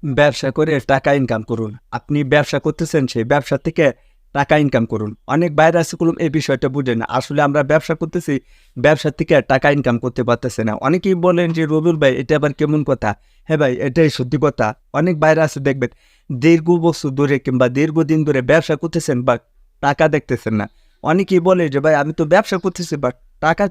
ব্যবসা করে টাকা ইনকাম করুন। আপনি ব্যবসা করতেছেন, সেই ব্যবসা থেকে টাকা ইনকাম করুন। অনেক বাইরে আছে এই বিষয়টা বুঝে না। আসলে আমরা ব্যবসা করতেছি, ব্যবসা থেকে টাকা ইনকাম করতে পারতেছি না। অনেকেই বলেন যে, "রবিউল ভাই, এটা আবার কেমন কথা?" হ্যাঁ ভাই, এটাই সত্যি কথা। অনেক বাইরে আছে দেখবেন, দীর্ঘ বছর ধরে কিংবা দীর্ঘদিন ধরে ব্যবসা করতেছেন, বাট টাকা দেখতেছেন না। অনেকেই বলে যে, "ভাই, আমি তো ব্যবসা করতেছি, বাট টাকা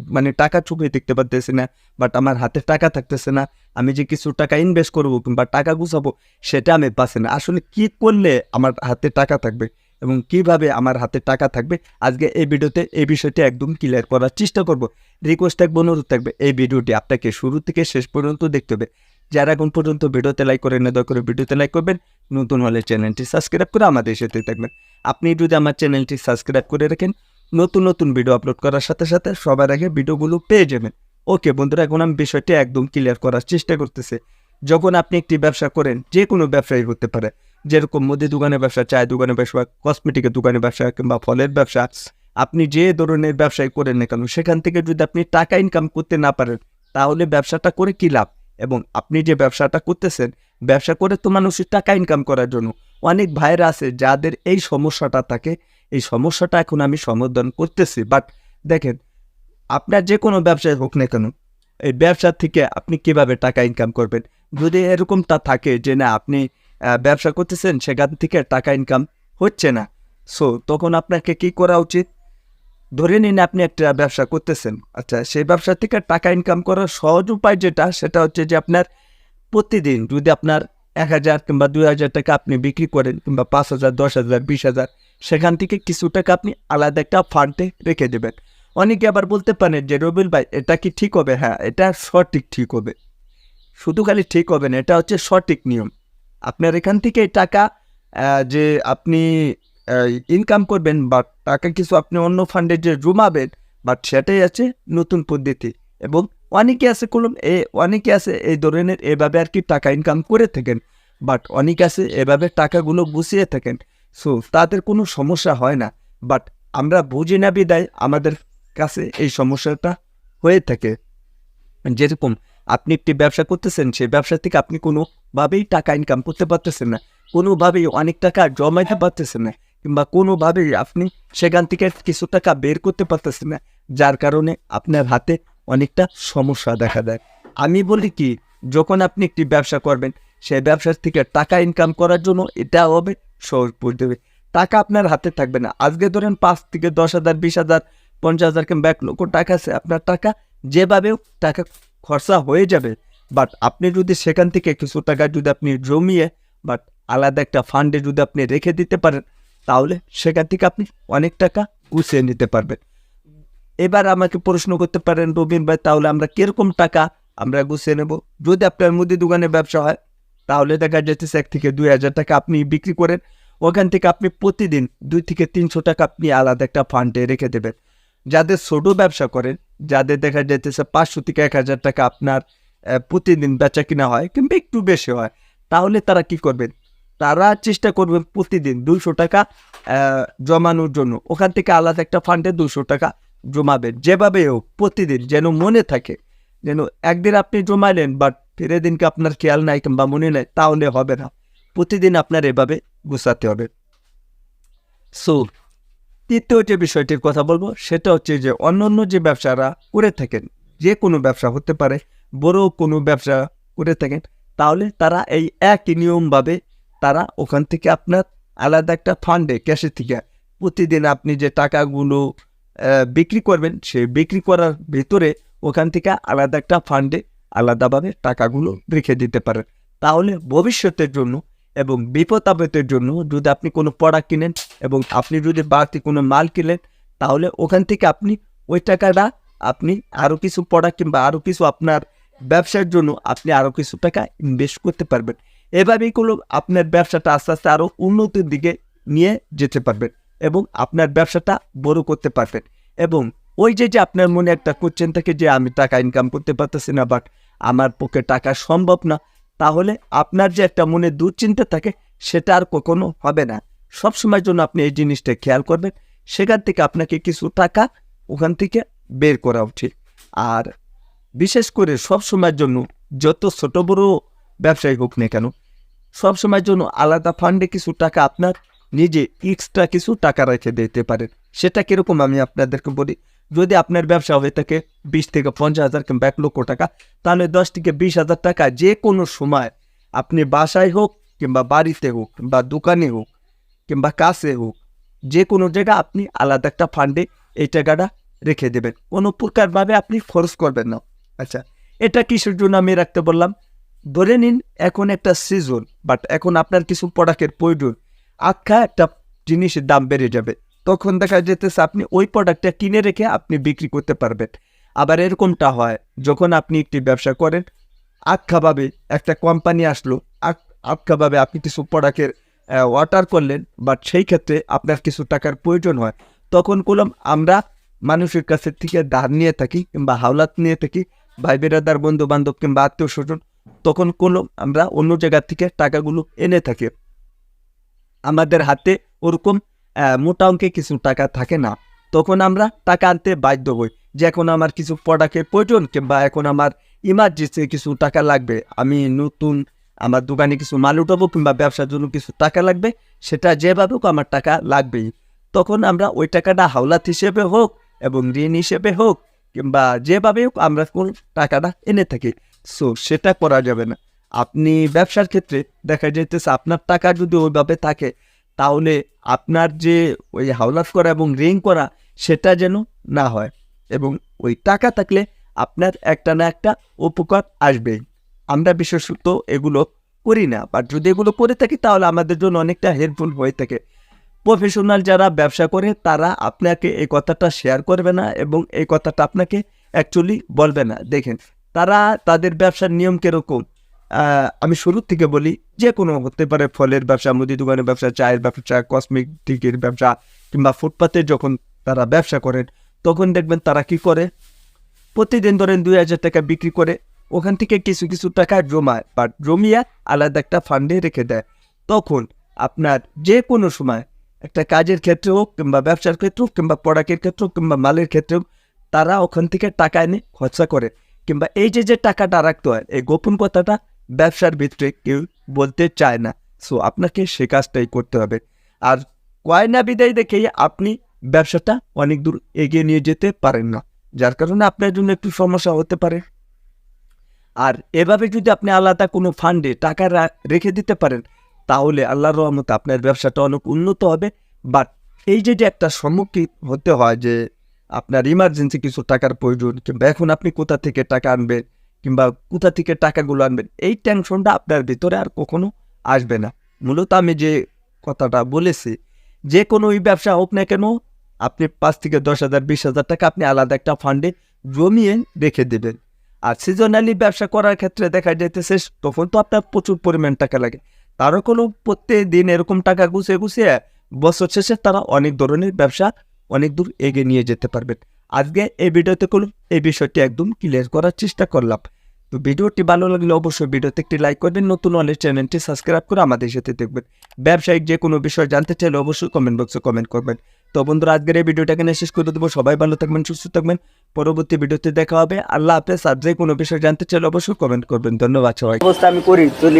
মানে টাকা চোখে দেখতে পারতেছি না, বাট আমার হাতে টাকা থাকতেছে না। আমি যে কিছু টাকা ইনভেস্ট করবো কিংবা টাকা গুছাবো, সেটা আমি পাচ্ছি না। আসলে কি করলে আমার হাতে টাকা থাকবে এবং কিভাবে আমার হাতে টাকা থাকবে, আজকে এই ভিডিওতে এই বিষয়টি একদম ক্লিয়ার করার চেষ্টা করব। রিকোয়েস্ট থাকবে, অনুরোধ থাকবে, এই ভিডিওটি আপনাকে শুরু থেকে শেষ পর্যন্ত দেখতে হবে। যারা এখন পর্যন্ত ভিডিওতে লাইক করেন না, দয়া করে ভিডিওতে লাইক করবেন। নতুন হলে চ্যানেলটি সাবস্ক্রাইব করে আমাদের সাথে থাকবেন। আপনি যদি আমার চ্যানেলটি সাবস্ক্রাইব করে রাখেন, নতুন নতুন ভিডিও আপলোড করার সাথে সাথে সবার আগে ভিডিওগুলো পেয়ে যাবেন। ওকে বন্ধুরা, এখন আমি বিষয়টি একদম ক্লিয়ার করার চেষ্টা করতেছি। যখন আপনি একটি ব্যবসা করেন, যে কোনো ব্যবসায়ী হতে পারে, যেরকম মুদি দোকানের ব্যবসা, চায়ের দোকানের ব্যবসা, কসমেটিকের দোকানের ব্যবসা কিংবা ফলের ব্যবসা, আপনি যে ধরনের ব্যবসায় করেন না কেন, সেখান থেকে যদি আপনি টাকা ইনকাম করতে না পারেন, তাহলে ব্যবসাটা করে কী লাভ? এবং আপনি যে ব্যবসাটা করতেছেন, ব্যবসা করে তো মানুষের টাকা ইনকাম করার জন্য। অনেক ভাইয়েরা আছে যাদের এই সমস্যাটা থাকে, এই সমস্যাটা এখন আমি সমাধান করতেছি। বাট দেখেন, আপনার যে কোনো ব্যবসায় হোক না কেন, এই ব্যবসা থেকে আপনি কিভাবে টাকা ইনকাম করবেন? যদি এরকমটা থাকে যে না, আপনি ব্যবসা করতেছেন, সেখান থেকে টাকা ইনকাম হচ্ছে না, সো তখন আপনাকে কি করা উচিত? ধরে নিন আপনি একটা ব্যবসা করতেছেন। আচ্ছা, সেই ব্যবসা থেকে টাকা ইনকাম করার সহজ উপায় যেটা, সেটা হচ্ছে যে আপনার প্রতিদিন যদি আপনার ১,০০০ কিংবা ২,০০০ টাকা আপনি বিক্রি করেন কিংবা ৫,০০০, ১০,০০০, ২০,০০০, সেখান থেকে কিছু টাকা আপনি আলাদা একটা ফান্ডে রেখে দেবেন। অনেকে আবার বলতে পারেন যে, "রবিউল ভাই, এটা কি ঠিক হবে?" হ্যাঁ, এটা সঠিক ঠিক হবে। শুধু খালি ঠিক হবে না, এটা হচ্ছে সঠিক নিয়ম। আপনার এখান থেকে টাকা যে আপনি ইনকাম করবেন বা টাকা কিছু আপনি অন্য ফান্ডে যে জমাবেন, বাট সেটাই আছে নতুন পদ্ধতি। এবং অনেকে আছে এই ধরনের এভাবে আর কি টাকা ইনকাম করে থাকেন। বাট অনেকে আছে এভাবে টাকাগুলো গুছিয়ে থাকেন। সো তাদের কোনো সমস্যা হয় না। বাট আমরা বুঝি না বিধায় আমাদের কাছে এই সমস্যাটা হয়ে থাকে। যেরকম আপনি একটি ব্যবসা করতেছেন, সেই ব্যবসা থেকে আপনি কোনোভাবেই টাকা ইনকাম করতে পারতেছেন না। কোনোভাবেই অনেক টাকা জমাইতে পারতেছেন না, কিংবা কোনোভাবেই আপনি সেখান থেকে কিছু টাকা বের করতে পারতেছেন না। যার কারণে আপনার হাতে অনেকটা সমস্যা দেখা দেয়। আমি বলি কি, যখন আপনি একটি ব্যবসা করবেন, সেই ব্যবসার থেকে টাকা ইনকাম করার জন্য এটা হবে সহজ পদ্ধতি। টাকা আপনার হাতে থাকবে না। আজকে ধরেন ৫ থেকে ১০,০০০, ২০,০০০, ৫০,০০০ কিংবা ১,০০,০০০ টাকা আছে। আপনার টাকা যেভাবেও টাকা খরচা হয়ে যাবে। বাট আপনি যদি সেখান থেকে কিছু টাকা যদি আপনি জমিয়ে বাট আলাদা একটা ফান্ডে যদি আপনি রেখে দিতে পারেন, তাহলে সেখান থেকে আপনি অনেক টাকা গুছিয়ে নিতে পারবেন। এবার আমাকে প্রশ্ন করতে পারেন, "রবিন ভাই, তাহলে আমরা কিরকম টাকা আমরা গুছিয়ে নেব?" যদি আপনার মুদি দোকানের ব্যবসা হয়, তাহলে দেখা যাইতেছে ১ থেকে ২,০০০ টাকা আপনি বিক্রি করেন। ওখান থেকে আপনি প্রতিদিন ২ থেকে ৩০০ টাকা আপনি আলাদা একটা ফান্ডে রেখে দেবেন। যাদের ছোট ব্যবসা করেন, যাদের দেখা যাইতেছে ৫০০ থেকে ১,০০০ টাকা আপনার প্রতিদিন বেচা-কিনা হয় কিংবা একটু বেশি হয়, তাহলে তারা কি করবেন? তারা চেষ্টা করবেন প্রতিদিন ২০০ টাকা জমানোর জন্য। ওখান থেকে আলাদা একটা ফান্ডে ২০০ টাকা জমাবেন। যেভাবে হোক প্রতিদিন যেন মনে থাকে। যেন একদিন আপনি জমাইলেন, বাট পরের দিনকে আপনার খেয়াল নাই কিংবা মনে নাই, তাহলে হবে না। প্রতিদিন আপনার এভাবে গুছাতে হবে। সো ৩য় যে বিষয়টির কথা বলব, সেটা হচ্ছে যে অন্যান্য যে ব্যবসারা করে থাকেন, যে কোনো ব্যবসা হতে পারে, বড় কোনো ব্যবসা করে থাকেন, তাহলে তারা এই একই নিয়মভাবে তারা ওখান থেকে আপনার আলাদা একটা ফান্ডে ক্যাশের থেকে প্রতিদিন আপনি যে টাকাগুলো বিক্রি করবেন, সেই বিক্রি করার ভেতরে ওখান থেকে আলাদা একটা ফান্ডে আলাদাভাবে টাকাগুলো রেখে দিতে পারেন। তাহলে ভবিষ্যতের জন্য এবং বিপদ-আপদের জন্য যদি আপনি কোনো প্রোডাক্ট কিনেন এবং আপনি যদি বাড়তি কোনো মাল কিনেন, তাহলে ওখান থেকে আপনি ওই টাকাটা আপনি আরও কিছু প্রোডাক্ট কিংবা আরও কিছু আপনার ব্যবসার জন্য আপনি আরও কিছু টাকা ইনভেস্ট করতে পারবেন। এভাবেই আপনার ব্যবসাটা আস্তে আস্তে আরও উন্নতির দিকে নিয়ে যেতে পারবেন এবং আপনার ব্যবসাটা বড় করতে পারবেন। এবং ওই যে আপনার মনে একটা কোয়েশ্চেন থাকে যে, "আমি টাকা ইনকাম করতে পারতেছি না, বাট আমার পক্ষে টাকা সম্ভব না।" তাহলে আপনার যে একটা মনে দুশ্চিন্তা থাকে, সেটা আর কখনো হবে না। সবসময়ের জন্য আপনি এই জিনিসটা খেয়াল করবেন। সেখান থেকে আপনাকে কিছু টাকা ওখান থেকে বের করা উচিত। আর বিশেষ করে সবসময়ের জন্য যত ছোট বড় ব্যবসায়ী হোক না কেন, সবসময়ের জন্য আলাদা ফান্ডে কিছু টাকা আপনার নিজে এক্সট্রা কিছু টাকা রেখে দিতে পারেন। সেটা কীরকম আমি আপনাদেরকে বলি। যদি আপনার ব্যবসা হয়ে থাকে 20 থেকে 50,000 কিংবা 1 লক্ষ টাকা, তাহলে 10 থেকে 20,000 টাকা যে কোনো সময় আপনি বাসায় হোক কিংবা বাড়িতে হোক কিংবা দোকানে হোক কিংবা কাছে হোক, যে কোনো জায়গায় আপনি আলাদা একটা ফান্ডে এই টাকাটা রেখে দেবেন, কোনো প্রকারভাবে আপনি খরচ করবেন না। আচ্ছা, এটা কিসের জন্য আমি রাখতে বললাম? ধরে নিন এখন একটা সিজন, বাট এখন আপনার কিছু প্রোডাক্টের প্রয়োজন, একটা জিনিসের দাম বেড়ে যাবে, তখন দেখা যেতেছে আপনি ওই প্রোডাক্টটা কিনে রেখে আপনি বিক্রি করতে পারবেন। আবার এরকমটা হয় যখন আপনি একটি ব্যবসা করেন, আখ্যাভাবে একটা কোম্পানি আসলো, আখ্যাভাবে আপনি কিছু প্রোডাক্টের অর্ডার করলেন, বাট সেই ক্ষেত্রে আপনার কিছু টাকার প্রয়োজন হয়, তখন করলাম আমরা মানুষের কাছে থেকে ধার নিয়ে থাকি কিংবা হাওলাত নিয়ে থাকি, ভাই বেরাদার বন্ধু বান্ধব কিংবা আত্মীয় স্বজন, তখন করলাম আমরা অন্য জায়গা থেকে টাকাগুলো এনে থাকি। আমাদের হাতে ওরকম মোটা অঙ্কে কিছু টাকা থাকে না, তখন আমরা টাকা আনতে বাধ্য হই যে এখন আমার কিছু প্রোডাক্টের প্রয়োজন কিংবা এখন আমার ইমার্জেন্সি কিছু টাকা লাগবে, আমি নতুন আমার দোকানে কিছু মাল উঠাবো কিংবা ব্যবসার জন্য কিছু টাকা লাগবে, সেটা যেভাবে হোক আমার টাকা লাগবেই। তখন আমরা ওই টাকাটা হাওলাত হিসেবে হোক এবং ঋণ হিসেবে হোক কিংবা যেভাবে হোক আমরা কোন টাকাটা এনে থাকি। সো সেটা করা যাবে না। আপনি ব্যবসার ক্ষেত্রে দেখা যাইতেছে আপনার টাকা যদি ওইভাবে থাকে, তাহলে আপনার যে ওই হাওলাত করা এবং ঋণ করা সেটা যেন না হয়, এবং ওই টাকা থাকলে আপনার একটা না একটা উপকার আসবেই। আমরা বিশেষত এগুলো করি না, বাট যদি এগুলো করে থাকি তাহলে আমাদের জন্য অনেকটা হেল্পফুল হয়ে থাকে। প্রফেশনাল যারা ব্যবসা করে তারা আপনাকে এই কথাটা শেয়ার করবে না এবং এই কথাটা আপনাকে অ্যাকচুয়ালি বলবে না। দেখেন তারা তাদের ব্যবসার নিয়ম কীরকম, আমি শুরুর থেকে বলি, যে কোনো হতে পারে, ফলের ব্যবসা, মুদি দোকানের ব্যবসা, চায়ের ব্যবসা, কসমেটিকের ব্যবসা কিংবা ফুটপাতে যখন তারা ব্যবসা করেন, তখন দেখবেন তারা কি করে, প্রতিদিন ধরেন 2,000 টাকা বিক্রি করে, ওখান থেকে কিছু কিছু টাকা জমায়, বাট জমিয়ে আলাদা একটা ফান্ডে রেখে দেয়। তখন আপনার যে কোনো সময় একটা কাজের ক্ষেত্রে হোক কিংবা ব্যবসার ক্ষেত্রে হোক কিংবা প্রোডাক্টের ক্ষেত্রে হোক কিংবা মালের ক্ষেত্রে হোক, তারা ওখান থেকে টাকা এনে খরচা করে, কিংবা এই যে টাকাটা রাখতে হয়, এই গোপন কথাটা ব্যবসার ভিতরে কেউ বলতে চায় না। সো আপনাকে সে কাজটাই করতে হবে। আর কয়না বিদায় দেখেই আপনি ব্যবসাটা অনেক দূর এগিয়ে নিয়ে যেতে পারেন না, যার কারণে আপনার জন্য একটু সমস্যা হতে পারে। আর এভাবে যদি আপনি আলাদা কোনো ফান্ডে টাকা রেখে দিতে পারেন, তাহলে আল্লাহর রহমতে আপনার ব্যবসাটা অনেক উন্নত হবে। বাট এই যে একটা সম্মুখীন হতে হয় যে আপনার ইমার্জেন্সি কিছু টাকার প্রয়োজন, কিংবা এখন আপনি কোথা থেকে টাকা আনবেন কিংবা কোথা থেকে টাকাগুলো আনবেন, এই টেনশনটা আপনার ভিতরে আর কখনো আসবে না। মূলত আমি যে কথাটা বলেছি, যে কোনো ওই ব্যবসা হোক না কেন, আপনি 5 থেকে 10,000 20,000 টাকা আপনি আলাদা একটা ফান্ডে জমিয়ে রেখে দেবেন। আর সিজনালি ব্যবসা করার ক্ষেত্রে দেখা যাইতেছে তখন তো আপনার প্রচুর পরিমাণ টাকা লাগে, তারও কোনো প্রত্যেক দিন এরকম টাকা গুছিয়ে গুছিয়ে বছর শেষে তারা অনেক ধরনের ব্যবসা অনেক দূর এগিয়ে নিয়ে যেতে পারবেন। আজকে এই ভিডিওতে এই বিষয়টি একদম ক্লিয়ার করার চেষ্টা করলাম। তো ভিডিওটি ভালো লাগলে অবশ্যই ভিডিওতে একটি লাইক করবেন, নতুন হলে চ্যানেলটি সাবস্ক্রাইব করে আমাদের সাথে দেখবেন। ব্যবসায়িক যে কোনো বিষয় জানতে চাইলে অবশ্যই কমেন্ট বক্সে কমেন্ট করবেন। তো বন্ধুরা, আজকের এই ভিডিওটা এখানে শেষ করে দেবো। সবাই ভালো থাকবেন, সুস্থ থাকবেন। পরবর্তী ভিডিওতে দেখা হবে। আল্লাহ হাফেজ। আর যে কোনো বিষয় জানতে চাইলে অবশ্যই কমেন্ট করবেন। ধন্যবাদ সবাই। অবস্থা আমি করি চলি।